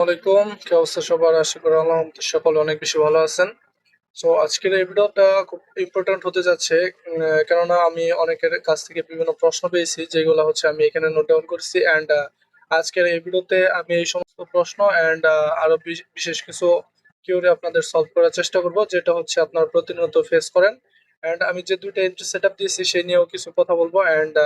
আসসালামাইকুম, কি অবস্থা সবার? আশা করি আল্লাহর রহমতে সকলে অনেক বেশি ভালো আছেন। সো আজকের এই ভিডিওটা খুব ইম্পর্টেন্ট হতে যাচ্ছে, কেননা আমি অনেকের কাছ থেকে বিভিন্ন প্রশ্ন পেয়েছি যেগুলো হচ্ছে আমি এখানে নোট ডাউন করছি। অ্যান্ড আজকের এই ভিডিওতে আমি এই সমস্ত প্রশ্ন অ্যান্ড আরো বিশেষ কিছু কিউরি আপনাদের সলভ করার চেষ্টা করব, যেটা হচ্ছে আপনারা প্রতিনিয়ত ফেস করেন। অ্যান্ড আমি যে দুইটা এন্ট্রি সেট আপ দিয়েছি সেই নিয়েও কিছু কথা বলবো। অ্যান্ড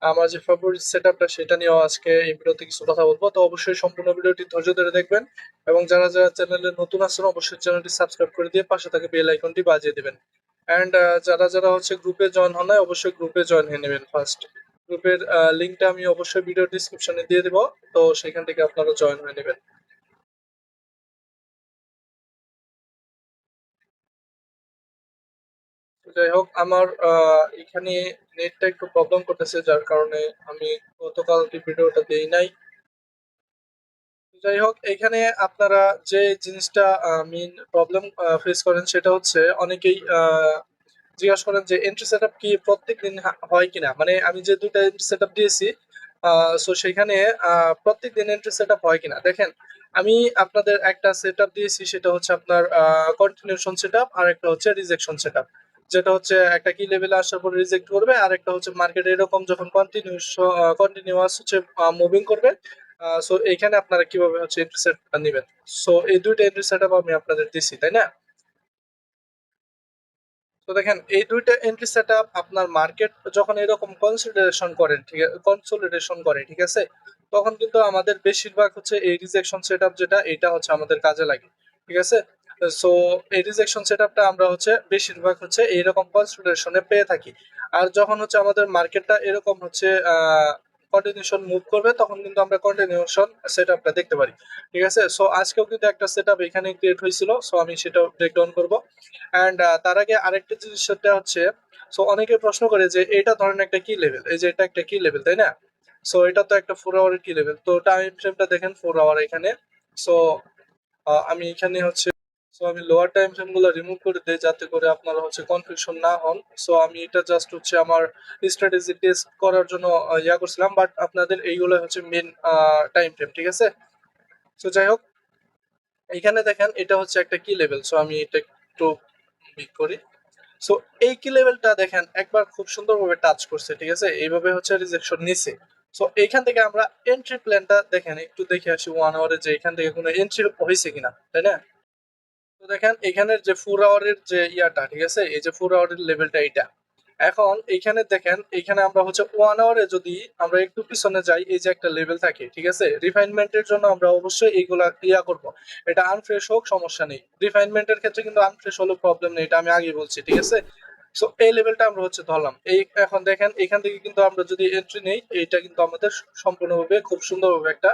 আমার যে ফেভারিট সেটআপটা সেটা নিয়েও আজকে এই ভিডিওতে কিছু কথা বলবো। তো অবশ্যই সম্পূর্ণ ভিডিওটি ধৈর্য ধরে দেখবেন, এবং যারা যারা চ্যানেলে নতুন আছেন অবশ্যই চ্যানেলটি সাবস্ক্রাইব করে দিয়ে পাশে থাকা বেল আইকনটি বাজিয়ে দিবেন। অ্যান্ড যারা যারা হচ্ছে গ্রুপে জয়েন হন নাই অবশ্যই গ্রুপে জয়েন হয়ে নেবেন ফার্স্ট। গ্রুপের লিঙ্কটা আমি অবশ্যই ভিডিও ডিসক্রিপশনে দিয়ে দেবো, তো সেখান থেকে আপনারা জয়েন হয়ে নেবেন। তো যাই হোক, আমার এখানে নেটটা একটু প্রবলেম করতেছে, যার কারণে আমি গতকালকে ভিডিওটা দেই নাই। যাই হোক, এখানে আপনারা যে জিনিসটা মেইন প্রবলেম ফেস করেন সেটা হচ্ছে অনেকেই জিজ্ঞাসা করেন যে এন্ট্রি সেটআপ কি প্রত্যেকদিন হয় কিনা। মানে আমি যে দুইটা এন্ট্রি সেটআপ দিয়েছি, সো সেখানে প্রত্যেকদিন এন্ট্রি সেটআপ হয় কিনা দেখেন। আমি আপনাদের একটা সেটআপ দিয়েছি, সেটা হচ্ছে আপনার কন্টিনিউশন সেটআপ, আর একটা হচ্ছে রিজেকশন সেটআপ। যেটা হচ্ছে একটা কি লেভেলে আসার পর রিজেক্ট করবে, আর একটা হচ্ছে মার্কেটে এরকম যখন কন্টিনিউয়াস হচ্ছে মুভিং করবে। সো এইখানে আপনারা কিভাবে হচ্ছে এন্ট্রি সেটআপ নেবেন। সো এই দুইটা এন্ট্রি সেটআপ আমি আপনাদের দিছি, তাই না? তো দেখেন, এই দুইটা এন্ট্রি সেটআপ আপনার মার্কেট যখন এরকম কনসোলিডেশন করে, ঠিক আছে, তখন কিন্তু আমাদের বেশিরভাগ হচ্ছে এই রিজেকশন সেটআপ, যেটা এটা হচ্ছে আমাদের কাজে লাগে। ঠিক আছে। সো এই রিজেকশন সেটআপটা আমরা হচ্ছে বেশিরভাগ হচ্ছে এইরকম কনসোলিডেশনে পেয়ে থাকি। আর যখন হচ্ছে আমাদের মার্কেটটা এরকম হচ্ছে কন্টিনিউশন মুভ করবে, তখন কিন্তু আমরা কন্টিনিউশন সেটআপটা দেখতে পারি। ঠিক আছে। সো আজকেও কিন্তু একটা সেটআপ এখানে ক্রিয়েট হয়েছিল, সো আমি সেটাও ব্রেকডাউন করব। অ্যান্ড তার আগে আরেকটা জিনিস সেটা হচ্ছে, সো অনেকে প্রশ্ন করে যে এটা ধরেন একটা কি লেভেল, এই যে এটা একটা কি লেভেল, তাই না? সো এটা তো একটা 4 আওয়ারের কি লেভেল, তো টাইম ফ্রেমটা দেখেন 4 আওয়ার এখানে। সো আমি এখানে হচ্ছে, সো আমি লোয়ার টাইম ফ্রেম গুলো রিমুভ করে দেই যাতে করে আপনারা হচ্ছে কনফিউশন না হন। সো আমি এটা জাস্ট হচ্ছে আমার স্ট্র্যাটেজি টেস্ট করার জন্য ইয়া করছিলাম, বাট আপনাদের এইগুলো হচ্ছে মেন টাইম ফ্রেম, ঠিক আছে। সো যাই হোক, এখানে দেখেন এটা হচ্ছে একটা কি লেভেল। সো আমি এটা একটু বিগ করি। সো এই কি লেভেলটা দেখেন একবার খুব সুন্দরভাবে টাচ করছে, ঠিক আছে, এইভাবে হচ্ছে রিজেকশন নিছে। সো এইখান থেকে আমরা এন্ট্রি প্ল্যানটা দেখেন একটু দেখে আসি 1 আওয়ারে, যে এখান থেকে কোনো এন্ট্রি হয়েছে কিনা, তাই না? তো দেখেন এখানের যে 4 আওয়ারের যে ইয়াটা, ঠিক আছে, এই যে 4 আওয়ারের লেভেলটা এইটা। এখন এইখানে দেখেন, এইখানে আমরা হচ্ছে 1 আওয়ারে যদি আমরা একটু পিছনে যাই, এই যে একটা লেভেল থাকে, ঠিক আছে, রিফাইনমেন্টের জন্য আমরা অবশ্যই এইগুলা ইয়া করব। এটা আনফ্রেশ হোক সমস্যা নেই, রিফাইনমেন্টের ক্ষেত্রে কিন্তু আনফ্রেশ হলেও প্রবলেম নেই, এটা আমি আগে বলছি, ঠিক আছে। সো এই লেভেলটা আমরা হচ্ছে ধরলাম। এই এখন দেখেন এখান থেকে কিন্তু আমরা যদি এন্ট্রি নেই, এইটা কিন্তু আমাদের সম্পূর্ণভাবে খুব সুন্দরভাবে একটা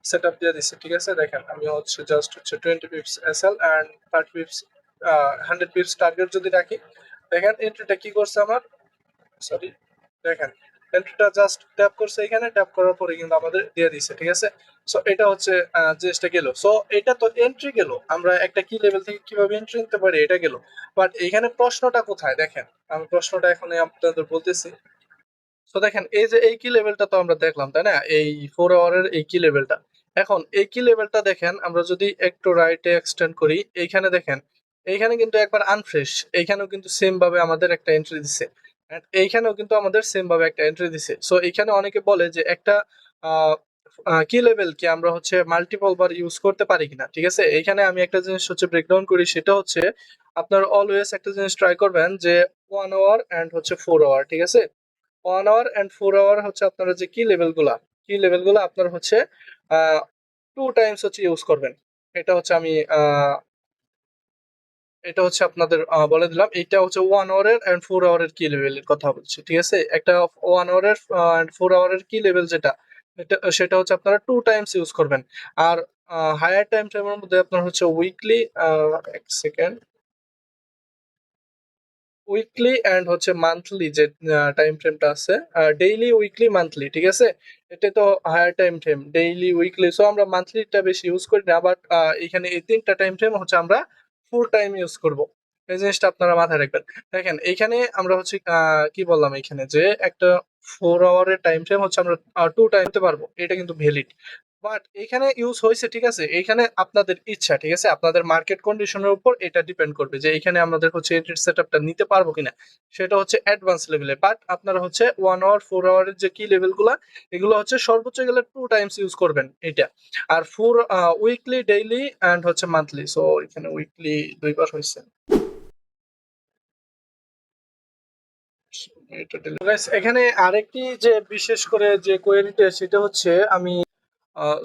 সেটআপ দিয়ে দিচ্ছে, ঠিক আছে। দেখেন আমি হচ্ছে জাস্ট হচ্ছে 20 pips SL and 30 pips 100 pips target যদি রাখি, দেখেন এন্ট্রিটা কি করছে আমার, সরি, দেখেন এন্ট্রিটা জাস্ট ট্যাপ করছে, এখানে ট্যাপ করার পরে কিন্তু আমাদের দিয়ে দিছে, ঠিক আছে। সো এটা হচ্ছে জিনিসটা গেল। সো এটা তো এন্ট্রি গেল, আমরা একটা কি লেভেল থেকে কিভাবে এন্ট্রি নিতে পারি এটা গেল। বাট এখানে প্রশ্নটা কোথায় দেখেন, আমি প্রশ্নটা এখন আপনাদের বলতেছি। তো দেখেন এই যে এই কি লেভেলটা তো আমরা দেখলাম, তাই না, এই 4 আওয়ারের এই কি লেভেলটা। এখন এই কি লেভেলটা দেখেন আমরা যদি একটু রাইটে এক্সটেন্ড করি, এইখানে দেখেন এইখানে কিন্তু একবার আনফ্রেশ, এইখানেও কিন্তু সেম ভাবে আমাদের একটা এন্ট্রি দিছে, and এইখানেও কিন্তু আমাদের সেম ভাবে একটা এন্ট্রি দিছে। সো এইখানে অনেকে বলে যে একটা কি লেভেল কি আমরা হচ্ছে মাল্টিপল বার ইউজ করতে পারি কিনা, ঠিক আছে। এইখানে আমি একটা জিনিস হচ্ছে ব্রেকডাউন করি, সেটা হচ্ছে আপনার অলওয়েজ একটা জিনিস ট্রাই করবেন যে 1 আওয়ার এন্ড হচ্ছে 4 আওয়ার, ঠিক আছে। 1 আওয়ার এন্ড 4 আওয়ার হচ্ছে আপনারা যে কি লেভেল গুলা আপনার হচ্ছে আহ 2 টাইমস হচ্ছে ইউজ করবেন। এটা হচ্ছে আমি এটা হচ্ছে আপনাদের বলে দিলাম। এটা হচ্ছে 1 আওয়ারের এন্ড 4 আওয়ারের কি লেভেলের কথা বলছি, ঠিক আছে। একটা 1 আওয়ারের এন্ড 4 আওয়ারের কি লেভেল যেটা, সেটা হচ্ছে আপনারা 2 টাইমস ইউজ করবেন। আর হায়ার টাইম ফ্রেমের মধ্যে আপনার হচ্ছে উইকলি, এক সেকেন্ড, উইকলি এন্ড হচ্ছে মান্থলি যে টাইম ফ্রেমটা আছে, ডেইলি, উইকলি, মান্থলি, ঠিক আছে। এটা তো higher time frame, daily, weekly. So আমরা মান্থলিটা বেশি ইউজ করি না, বাট এখানে এই তিনটা টাইম ফ্রেম হচ্ছে আমরা ফুল টাইম ইউজ করব। এই জিনিসটা আপনারা মাথায় রাখবেন। দেখেন এইখানে আমরা হচ্ছে কি বললাম, এখানে যে একটা 4 আওয়ারের টাইম ফ্রেম হচ্ছে আমরা 2 টাইম করতে পারবো, এটা কিন্তু ভ্যালিড। বাট এখানে ইউজ হয়েছে, ঠিক আছে, এখানে আপনাদের ইচ্ছা, ঠিক আছে, আপনাদের মার্কেট কন্ডিশনের উপর এটা ডিপেন্ড করবে যে এখানে আমাদের হচ্ছে এন্ট্রি সেটআপটা নিতে পারবো কিনা। সেটা হচ্ছে অ্যাডভান্স লেভেলে, বাট আপনারা হচ্ছে 1 আওয়ার 4 আওয়ারের যে কি লেভেলগুলো, এগুলো হচ্ছে সর্বোচ্চ গেলে 2 টাইমস ইউজ করবেন এটা। আর উইকলি, ডেইলি অ্যান্ড হচ্ছে মান্থলি। সো এখানে উইকলি 2 বার হয়েছে। এখানে আরেকটি যে বিশেষ করে যে কোয়েরিটা, সেটা হচ্ছে আমি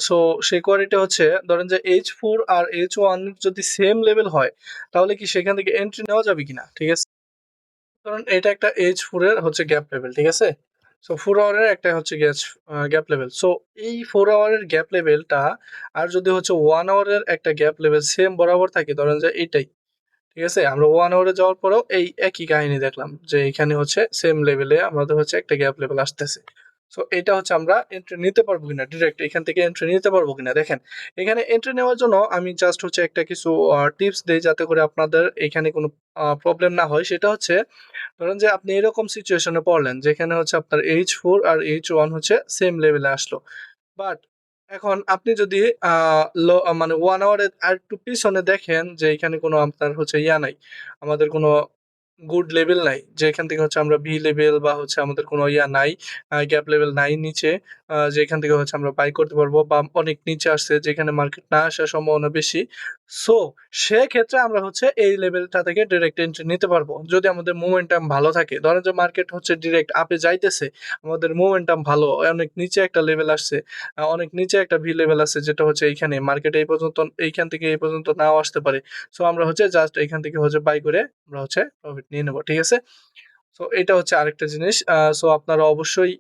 সো সেই কোয়ারিটা হচ্ছে, ধরেন যে H4 আর H1 যদি সেম লেভেল হয়, তাহলে কি সেখান থেকে এন্ট্রি নেওয়া যাবে কিনা, ঠিক আছে। কারণ এটা একটা H4 এর হচ্ছে গ্যাপ লেভেল, ঠিক আছে। সো 4 আওয়ারের একটা হচ্ছে গ্যাপ লেভেল। সো এই 4 আওয়ারের গ্যাপ লেভেলটা আর যদি হচ্ছে 1 আওয়ারের একটা গ্যাপ লেভেল সেম বরাবর থাকে, ধরেন যে এইটাই, ঠিক আছে, আমরা 1 আওয়ারে যাওয়ার পরেও এই একই কাহিনী দেখলাম যে এখানে হচ্ছে সেম লেভেলে আমাদের হচ্ছে একটা গ্যাপ লেভেল আসতেছে। সো এটা হচ্ছে আমরা এন্ট্রি নিতে পারবো কিনা, ডিরেক্ট এখান থেকে এন্ট্রি নিতে পারবো কিনা। দেখেন, এখানে এন্ট্রি নেওয়ার জন্য আমি জাস্ট হচ্ছে একটা কিছু টিপস দেই, যাতে করে আপনাদের এখানে কোনো প্রবলেম না হয়। সেটা হচ্ছে, ধরেন যে আপনি এরকম সিচুয়েশনে পড়লেন যেখানে হচ্ছে আপনার H4 আর H1 হচ্ছে সেম লেভেলে আসলো, বাট এখন আপনি যদি মানে 1 আওয়ারে আর একটু পিছনে দেখেন যে এখানে কোনো আপনার হচ্ছে নাই, আমাদের কোনো গুড লেভেল নাই, যে এখান থেকে হচ্ছে আমরা ভি লেভেল বা হচ্ছে আমাদের কোনো নাই, গ্যাপ লেভেল নাই নিচে, যে এখান থেকে হচ্ছে আমরা বাই করতে পারবো, বা অনেক নিচে আসছে যেখানে মার্কেট না আসার সম্ভাবনা বেশি। সো সেক্ষেত্রে আমরা হচ্ছে এই লেভেলটা থেকে ডিরেক্ট এন্ট্রি নিতে পারবো, যদি আমাদের মোমেন্টাম ভালো থাকে। ধরেন যে মার্কেট হচ্ছে ডিরেক্ট আপে যাইতেছে, আমাদের মোমেন্টাম ভালো, অনেক নিচে একটা লেভেল আসছে, অনেক নিচে একটা ভি লেভেল আছে, যেটা হচ্ছে এইখানে মার্কেট এই পর্যন্ত, এইখান থেকে এই পর্যন্ত নাও আসতে পারে। সো আমরা হচ্ছে জাস্ট এখান থেকে হচ্ছে বাই করে আমরা হচ্ছে প্রফিট নিয়ে নেবো, ঠিক আছে। সো এটা হচ্ছে আরেকটা জিনিস। সো আপনারা অবশ্যই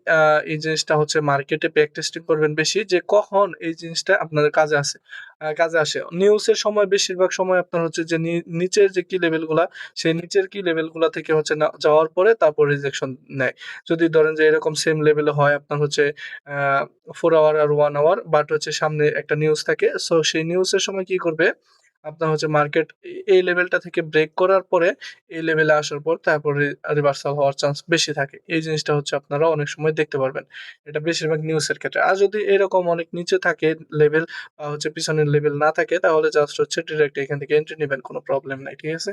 এই জিনিসটা হচ্ছে মার্কেটে ব্যাক টেস্টিং করবেন বেশি, যে কখন এই জিনিসটা আপনাদের কাজে আসে। নিউজের সময় বেশিরভাগ সময় আপনার হচ্ছে যে নিচের যে কি লেভেল গুলা, সেই নিচের কি লেভেল গুলা থেকে হচ্ছে না যাওয়ার পরে তারপর রিজেকশন নেয়। যদি ধরেন যে এরকম সেম লেভেলে হয় আপনার হচ্ছে 4 আওয়ার আর 1 আওয়ার, বাট হচ্ছে সামনে একটা নিউজ থাকে, সো সেই নিউজের সময় কি করবে, আপনার হচ্ছে মার্কেট এই লেভেলটা থেকে ব্রেক করার পরে এই লেভেলে আসার পর তারপর রিভার্সাল হওয়ার চান্স বেশি থাকে। এই জিনিসটা হচ্ছে আপনারা অনেক সময় দেখতে পারবেন। এটা বেশিরভাগ নিউজের ক্ষেত্রে। আর যদি এরকম অনেক নিচে থাকে লেভেল, বা হচ্ছে পিছনের লেভেল না থাকে, তাহলে জাস্ট হচ্ছে ডিরেক্ট এখান থেকে এন্ট্রি নিবেন, কোনো প্রবলেম নাই, ঠিক আছে।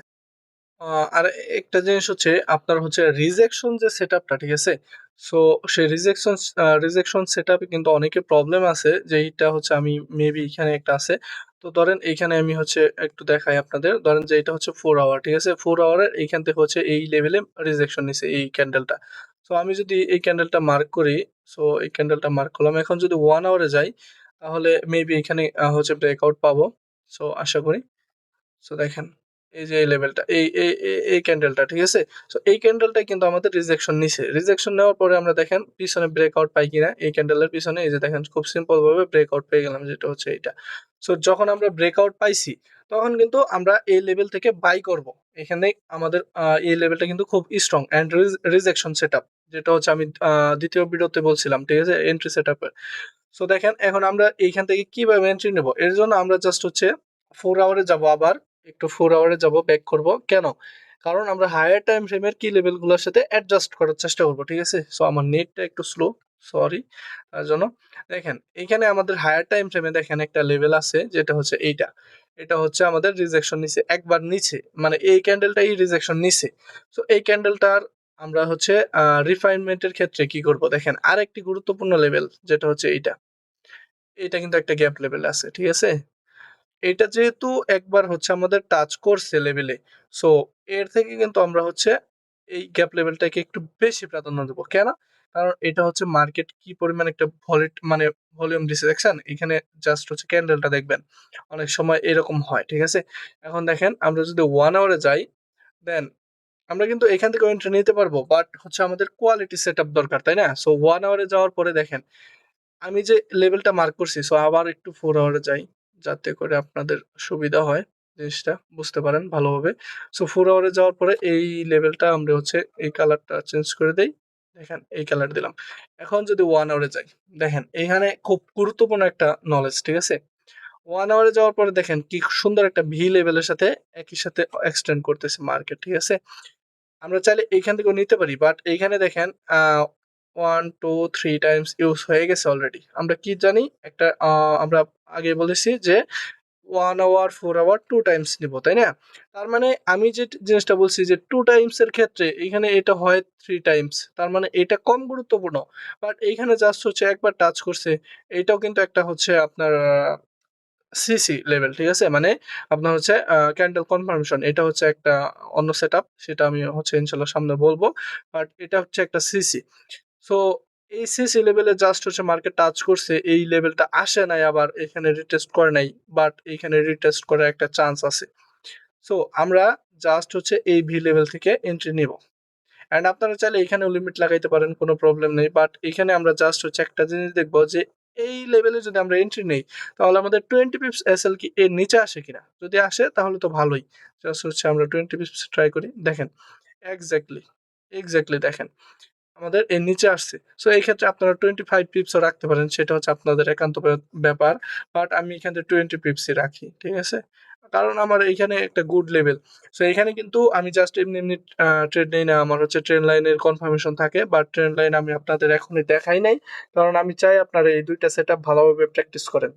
আর একটা জিনিস হচ্ছে আপনার হচ্ছে রিজেকশন যে সেটআপটা, ঠিক আছে। সো সেই রিজেকশন সেটআপে কিন্তু অনেকের প্রবলেম আছে, যেইটা হচ্ছে আমি মেবি এখানে একটা আছে। তো ধরেন এইখানে আমি হচ্ছে একটু দেখাই আপনাদের। ধরেন যে এটা হচ্ছে 4 আওয়ার, ঠিক আছে। 4 আওয়ারের এইখান থেকে হচ্ছে এই লেভেলে রিজেকশন নিছে এই ক্যান্ডেলটা। সো আমি যদি এই ক্যান্ডেলটা মার্ক করি, সো এই ক্যান্ডেলটা মার্ক করলাম। এখন যদি 1 আওয়ারে যাই, তাহলে মেবি এখানে হচ্ছে ব্রেকআউট পাবো। সো আশা করি। সো দেখেন, এই যে এই লেভেলটা, এই ক্যান্ডেলটা, ঠিক আছে। সো এই ক্যান্ডেলটা কিন্তু আমাদের রিজেকশন নিছে। রিজেকশন নেওয়ার পরে আমরা দেখেন পিছনে ব্রেকআউট পাই কিনা, এই ক্যান্ডেলের পিছনে এই যে দেখেন খুব সিম্পল ভাবে ব্রেকআউট পেয়ে গেলাম, যেটা হচ্ছে এইটা। সো যখন আমরা ব্রেকআউট পাইছি, তখন কিন্তু আমরা এই লেভেল থেকে বাই করব। এখানে আমাদের এই লেভেলটা কিন্তু খুব স্ট্রং এন্ড রিজেকশন সেটআপ, যেটা হচ্ছে আমি দ্বিতীয় ভিডিওতে বলছিলাম, ঠিক আছে, এন্ট্রি সেটআপের। সো দেখেন, এখন আমরা এইখান থেকে কিভাবে এন্ট্রি নেব, এর জন্য আমরা জাস্ট হচ্ছে 4 আওয়ারে যাব, আবার একটু 4 আওয়ারে যাব, ব্যাক করব কেন, কারণ আমরা হায়ার টাইম ফ্রেমের কি লেভেল গুলোর সাথে অ্যাডজাস্ট করার চেষ্টা করব, ঠিক আছে। সো আমার নেটটা একটু স্লো, সরি তার জন্য। দেখেন, এখানে আমাদের হায়ার টাইম ফ্রেমে দেখেন একটা লেভেল আছে, যেটা হচ্ছে এইটা। এটা হচ্ছে আমাদের রিজেকশন নিছে, একবার নিচে, মানে এই ক্যান্ডেলটাই রিজেকশন নিছে। সো এই ক্যান্ডেলটার আমরা হচ্ছে রিফাইনমেন্টের ক্ষেত্রে কি করব, দেখেন আরেকটি গুরুত্বপূর্ণ লেভেল, যেটা হচ্ছে এইটা। এটা কিন্তু একটা গ্যাপ লেভেল আছে, ঠিক আছে। এটা যেহেতু একবার হচ্ছে আমাদের টাচ করছে লেভেলে, সো এর থেকে কিন্তু আমরা হচ্ছে এই গ্যাপ লেভেলটাকে একটু বেশি প্রাধান্য দেবো। কেন? কারণ এটা হচ্ছে মার্কেট কি পরিমাণ একটা মানে ভলিউম দিছে দেখছেন? এখানে জাস্ট হচ্ছে ক্যান্ডেলটা দেখবেন। অনেক সময় এরকম হয়, ঠিক আছে? এখন দেখেন, আমরা যদি 1 আওয়ারে যাই, দেন আমরা কিন্তু এখান থেকে এন্ট্রি নিতে পারবো। বাট হচ্ছে আমাদের কোয়ালিটি সেটআপ দরকার, তাই না? সো 1 আওয়ারে যাওয়ার পরে দেখেন, আমি যে লেভেলটা মার্ক করছি, সো আবার একটু 4 আওয়ারে যাই, যাতে করে আপনাদের সুবিধা হয়, জিনিসটা বুঝতে পারেন ভালোভাবে। সো 4 আওয়ারে যাওয়ার পরে এই লেভেলটা আমরা হচ্ছে এই কালারটা চেঞ্জ করে দেই। দেখেন এই কালার দিলাম। এখন যদি 1 আওয়ারে যাই, দেখেন এখানে খুব গুরুত্বপূর্ণ একটা নলেজ, ঠিক আছে। 1 আওয়ারে যাওয়ার পরে দেখেন কি সুন্দর একটা ভি লেভেলের সাথে একই সাথে এক্সটেন্ড করতেছে মার্কেট, ঠিক আছে। আমরা চাইলে এইখান থেকেও নিতে পারি, বাট এইখানে দেখেন 1 2 3 টাইমস ইউজ হয়ে গেছে অলরেডি। আমরা কি জানি একটা আমরা আগে বলেছি যে 1 আওয়ার 4 আওয়ার 2 টাইমস নিব, তাই না? তার মানে আমি যে জিনিসটা বলছি যে 2 টাইমস এর ক্ষেত্রে এখানে এটা হয় 3 টাইমস, তার মানে এটা কম গুরুত্বপূর্ণ। বাট এইখানে জাস্ট হচ্ছে একবার টাচ করছে, এইটাও কিন্তু একটা হচ্ছে আপনার সিসি লেভেল, ঠিক আছে? মানে আপনার হচ্ছে ক্যান্ডেল কনফার্মেশন, এটা হচ্ছে একটা অন্য সেট আপ, সেটা আমি হচ্ছে ইনশাল্লাহ সামনে বলবো। বাট এটা হচ্ছে একটা সিসি। সো এই সিসি লেভেলে জাস্ট হচ্ছে মার্কেট টাচ করছে, এই লেভেলটা আসে নাই, আবার এখানে রিটেস্ট করে নাই, বাট এখানে রিটেস্ট করার একটা চান্স আছে। সো আমরা জাস্ট হচ্ছে এই ভি লেভেল থেকে এন্ট্রি নিব। অ্যান্ড আপনারা চাইলে এখানেও লিমিট লাগাইতে পারেন, কোনো প্রবলেম নেই। বাট এখানে আমরা জাস্ট হচ্ছে একটা জিনিস দেখবো যে এই লেভেলে যদি আমরা এন্ট্রি নেই, তাহলে আমাদের 20 পিপস এসএল কি এর নিচে আসে কিনা। যদি আসে তাহলে তো ভালোই। জাস্ট হচ্ছে আমরা 20 পিপস ট্রাই করি, দেখেন এক্স্যাক্টলি, এক্স্যাক্টলি দেখেন আমাদের এর নিচে আসছে। সো এই ক্ষেত্রে আপনারা 25 পিপসও রাখতে পারেন, সেটা হচ্ছে আপনাদের একান্ত ব্যাপার। বাট আমি এখানে 20 পিপসই রাখি, ঠিক আছে? কারণ আমার এইখানে একটা গুড লেভেল। সো এখানে কিন্তু আমি জাস্ট এমনি এমনি ট্রেড নেই না, আমার হচ্ছে ট্রেন লাইনের কনফার্মেশন থাকে, বাট ট্রেন লাইন আমি আপনাদের এখনই দেখাই নাই, কারণ আমি চাই আপনারা এই দুইটা সেট আপ ভালোভাবে প্র্যাকটিস করেন,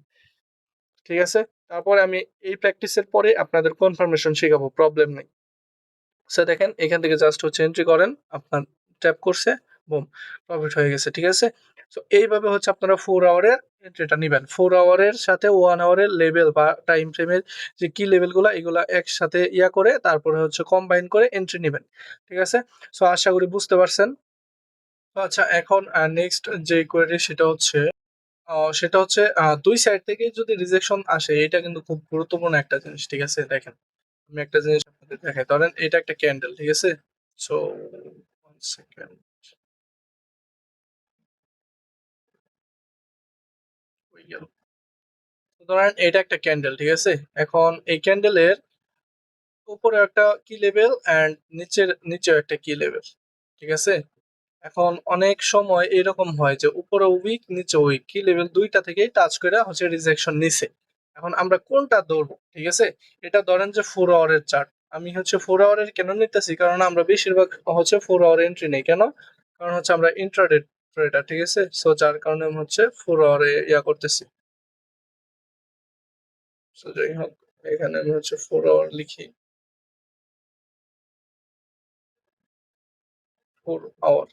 ঠিক আছে? তারপরে আমি এই প্র্যাকটিসের পরে আপনাদের কনফার্মেশন শেখাবো, প্রবলেম নেই। সো দেখেন এখান থেকে জাস্ট হচ্ছে এন্ট্রি করেন, আপনার ট্যাপ করছে, বুম, প্রফিট হয়ে গেছে, ঠিক আছে? সো এইভাবে হচ্ছে আপনারা 4 আওয়ারের এন্ট্রিটা নিবেন। 4 আওয়ারের সাথে 1 আওয়ারের লেভেল বা টাইম ফ্রেমের যে কি লেভেলগুলো, এগুলা একসাথে ইয়া করে তারপরে হচ্ছে কম্বাইন করে এন্ট্রি নিবেন, ঠিক আছে? সো আশা করি বুঝতে পারছেন। তো আচ্ছা, এখন নেক্সট যে কোয়েরি সেটা হচ্ছে দুই সাইড থেকেই যদি রিজেকশন আসে, এটা কিন্তু খুব গুরুত্বপূর্ণ একটা জিনিস, ঠিক আছে? দেখেন আমি একটা জিনিস আপনাদের দেখাই, ধরেন এটা একটা ক্যান্ডেল, ঠিক আছে? সো 1 সেকেন্ড, হয়ে গেল। তো ধরেন এটা একটা ক্যান্ডেল, ঠিক আছে? এখন এই ক্যান্ডেলের উপরে একটা কি লেভেল এন্ড নিচেও একটা কি লেভেল, ঠিক আছে? এখন অনেক সময় এরকম হয় যে উপরে উইক নিচে উইক, কি লেভেল দুইটা থেকেই টাচ করে হচ্ছে রিজেকশন নিছে। এখন আমরা কোনটা ধরবো, ঠিক আছে? এটা ধরেন যে 4 আওয়ারের চার্ট। আমি হচ্ছে 4 আওয়ারের কেন নিতেছি, কারণ আমরা বেশিরভাগ হচ্ছে 4 আওয়ার এন্ট্রি নেই। কেন? কারণ হচ্ছে আমরা ইন্ট্রাডে ট্রেডার, ঠিক আছে? সো যার কারণে আমি হচ্ছে 4 আওয়ারে ইয়া করতেছি। সো যাই হোক, এখানে আমি হচ্ছে 4 আওয়ার লিখি, 4 আওয়ার।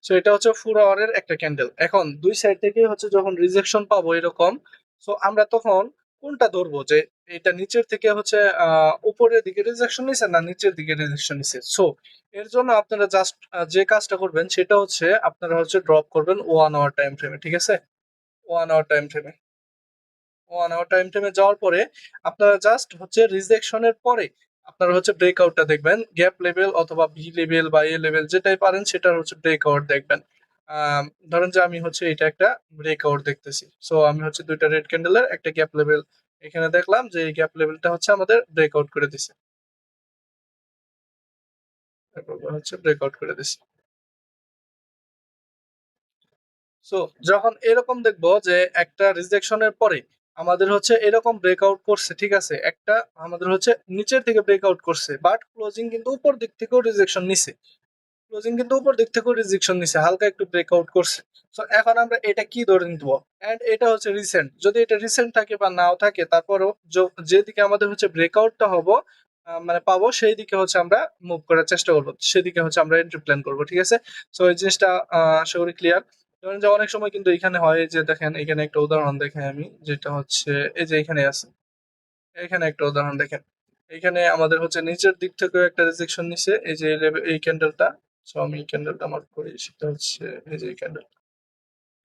সো এটা হচ্ছে 4 আওয়ারের একটা ক্যান্ডেল। এখন দুই সাইড থেকে হচ্ছে যখন রিজেকশন পাবো এরকম, সো আমরা তখন কোনটা ধরবো যে এটা নিচের থেকে হচ্ছে উপরের দিকে রিজেকশন নিছে না নিচের দিকে রিজেকশন নিছে। সো এর জন্য আপনারা জাস্ট যে কাজটা করবেন সেটা হচ্ছে আপনারা হচ্ছে ড্রপ করবেন 1 আওয়ার টাইম ফ্রেমে, ঠিক আছে? 1 আওয়ার টাইম ফ্রেমে, 1 আওয়ার টাইম ফ্রেমে যাওয়ার পরে আপনারা জাস্ট হচ্ছে রিজেকশনের পরে আপনারা হচ্ছে ব্রেকআউটটা দেখবেন, গ্যাপ লেভেল অথবা বি লেভেল বা এ লেভেল যেটাই পারেন সেটার হচ্ছে ব্রেকআউট দেখবেন। ধরেন যে আমি হচ্ছে এটা একটা ব্রেকআউট দেখতেছি, সো আমি হচ্ছে দুইটা রেড ক্যান্ডেলের একটা গ্যাপ লেভেল এখানে দেখলাম যে এই গ্যাপ লেভেলটা হচ্ছে আমাদের ব্রেকআউট করে দিছে, হচ্ছে ব্রেকআউট করে দিছে। সো যখন এরকম দেখবো যে একটা রিজেকশনের পরে আমাদের হচ্ছে এরকম ব্রেকআউট করছে, ঠিক আছে? একটা আমাদের হচ্ছে নিচের দিকে ব্রেকআউট করছে, বাট ক্লোজিং কিন্তু উপর দিক থেকেও রিজেকশন নিছে, ক্লোজিং কিন্তু উপর দিক থেকেও রিজেকশন নিছে, হালকা একটু ব্রেকআউট করছে। সো এখন আমরা এটা কি ধরে নিব? এন্ড এটা হচ্ছে রিসেন্ট, যদি এটা রিসেন্ট থাকে বা নাও থাকে, তারপরও যেদিকে আমাদের হচ্ছে ব্রেকআউটটা হবো মানে পাবো, সেই দিকে হচ্ছে আমরা মুভ করার চেষ্টা করবো, সেদিকে হচ্ছে আমরা এন্ট্রি প্ল্যান করবো, ঠিক আছে? সো এই জিনিসটা আশা করি ক্লিয়ার। ধরেন যে অনেক সময় কিন্তু এখানে হয় যে দেখেন এখানে একটা উদাহরণ দেখাই আমি, যেটা হচ্ছে এই যে এখানে আছে, এখানে একটা উদাহরণ দেখেন, এখানে আমাদের হচ্ছে নিচের দিক থেকেও একটা রিজেকশন নিছে, এই যে এই ক্যান্ডেলটা। সো আমি এই ক্যান্ডেলটা মার্ক করি, সেটা হচ্ছে এই যে এই ক্যান্ডেল,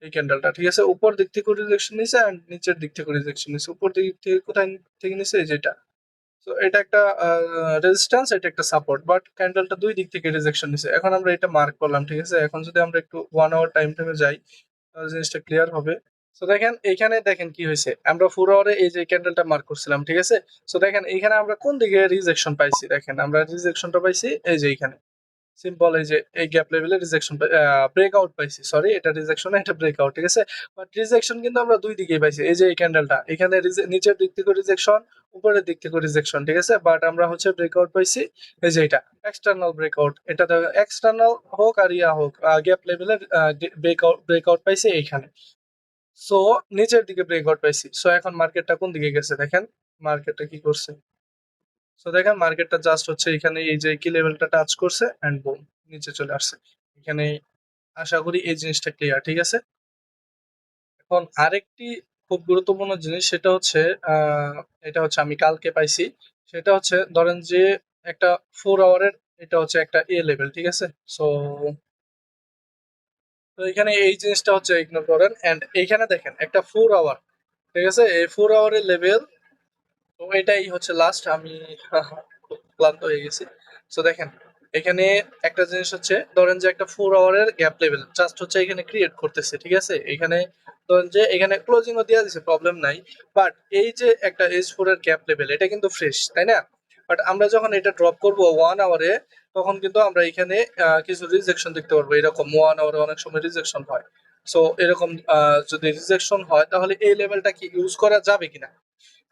এই ক্যান্ডেলটা, ঠিক আছে? উপর দিক থেকে রিজেকশন নিছে এন্ড নিচের দিক থেকে রিজেকশন নিছে। উপর দিক থেকে কোথায় থেকে নিছে, এই যেটা। তো এটা একটা রেজিস্ট্যান্স, এটা একটা সাপোর্ট, বাট ক্যান্ডেলটা দুই দিক থেকে রিজেকশন নিছে। এখন আমরা এটা মার্ক করলাম, ঠিক আছে? এখন যদি আমরা একটু 1 আওয়ার টাইম ফ্রেমে যাই, তাহলে জিনিসটা ক্লিয়ার হবে। সো দেখেন এইখানে দেখেন কি হয়েছে, আমরা 4 আওয়ারে এই যে ক্যান্ডেলটা মার্ক করছিলাম, ঠিক আছে? সো দেখেন এইখানে আমরা কোন দিকে রিজেকশন পাইছি, দেখেন আমরা রিজেকশনটা পাইছি এই যে এইখানে, সিম্পল এই যে এই গ্যাপ লেভেলে রিজেকশন ব্রেকআউট পাইছি, সরি এটা রিজেকশন না, এটা ব্রেকআউট, ঠিক আছে। বাট রিজেকশন কিন্তু আমরা দুই দিকেই পাইছি, এই যে এই ক্যান্ডেলটা এখানে নিচের দিক থেকে রিজেকশন, উপরের দিক থেকে রিজেকশন, ঠিক আছে। বাট আমরা হচ্ছে ব্রেকআউট পাইছি এই যে এটা এক্সটার্নাল ব্রেকআউট, এটা এক্সটার্নাল হোক আর ইয়া হোক, গ্যাপ লেভেলের ব্রেকআউট ব্রেকআউট পাইছি এইখানে। সো নিচের দিকে ব্রেকআউট পাইছি। সো এখন মার্কেটটা কোন দিকে গেছে দেখেন, মার্কেটটা কি করছে। সো দেখেন মার্কেটটা জাস্ট হচ্ছে এখানে এই যে কি লেভেলটা টাচ করছে এন্ড বুম নিচে চলে আসছে এখানে। আশা করি এই জিনিসটা ক্লিয়ার, ঠিক আছে। এখন আরেকটি খুব গুরুত্বপূর্ণ জিনিস সেটা হচ্ছে আহ এটা হচ্ছে আমি কালকে পাইছি, সেটা হচ্ছে ধরেন যে একটা 4 আওয়ারের, এটা হচ্ছে একটা এ লেভেল, ঠিক আছে। সো তো এখানে এই জিনিসটা হচ্ছে ইগনোর করেন এন্ড এইখানে দেখেন একটা 4 আওয়ার, ঠিক আছে, এই 4 আওয়ারের লেভেল। তো এটাই হচ্ছে লাস্ট, আমি খুব ক্লান্ত হয়ে গেছি। সো দেখেন এখানে একটা জিনিস হচ্ছে ধরেন যে একটা 4 আওয়ারের গ্যাপ লেভেল জাস্ট হচ্ছে এখানে ক্রিয়েট করতেছে, ঠিক আছে। এখানে ধরেন যে এখানে ক্লোজিংও দেওয়া দিছে, প্রবলেম নাই। বাট এই যে একটা H4 এর গ্যাপ লেভেল এটা কিন্তু ফ্রেশ, তাই না? বাট আমরা যখন এটা ড্রপ করব 1 আওয়ারে, তখন কিন্তু আমরা এখানে কিছু রিজেকশন দেখতে পারবো, এরকম 1 আওয়ারে অনেক সময় রিজেকশন হয়। সো এরকম যদি রিজেকশন হয় তাহলে এই লেভেলটা কি ইউজ করা যাবে কিনা।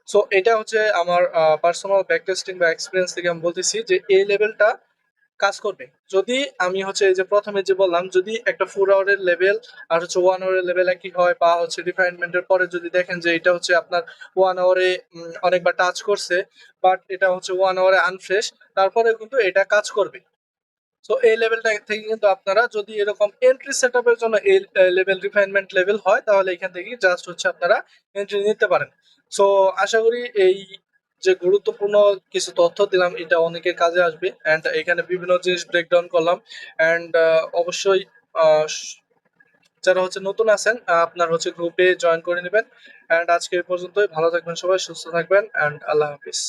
সো এটা হচ্ছে আমার পার্সোনাল ব্যাক টেস্টিং বা এক্সপিরিয়েন্স থেকে আমি বলতেছি যে এই লেভেলটা কাজ করবে যদি আমি হচ্ছে এই যে প্রথমে যে বললাম, যদি একটা 4 আওয়ারের লেভেল আর হচ্ছে 1 আওয়ারের লেভেল একই হয়, বা হচ্ছে রিফাইনমেন্টের পরে যদি দেখেন যে এটা হচ্ছে আপনার 1 আওয়ারে অনেকবার টাচ করছে, বাট এটা হচ্ছে 1 আওয়ারে আনফ্রেশ, তারপরে কিন্তু এটা কাজ করবে। সো এই লেভেলটা থেকে কিন্তু আপনারা যদি এরকম এন্ট্রি সেটআপের জন্য এই লেভেল রিফাইনমেন্ট লেভেল হয়, তাহলে এখান থেকে জাস্ট হচ্ছে আপনারা এন্ট্রি নিতে পারেন। সো আশা করি এই যে গুরুত্বপূর্ণ কিছু তথ্য দিলাম এটা অনেকের কাজে আসবে, এন্ড এখানে বিভিন্ন জিনিস ব্রেকডাউন করলাম। এন্ড অবশ্যই আহ, যারা হচ্ছে নতুন আছেন আপনার হচ্ছে গ্রুপে জয়েন করে নেবেন। এন্ড আজকে এই পর্যন্তই, ভালো থাকবেন সবাই, সুস্থ থাকবেন, এন্ড আল্লাহ হাফিজ।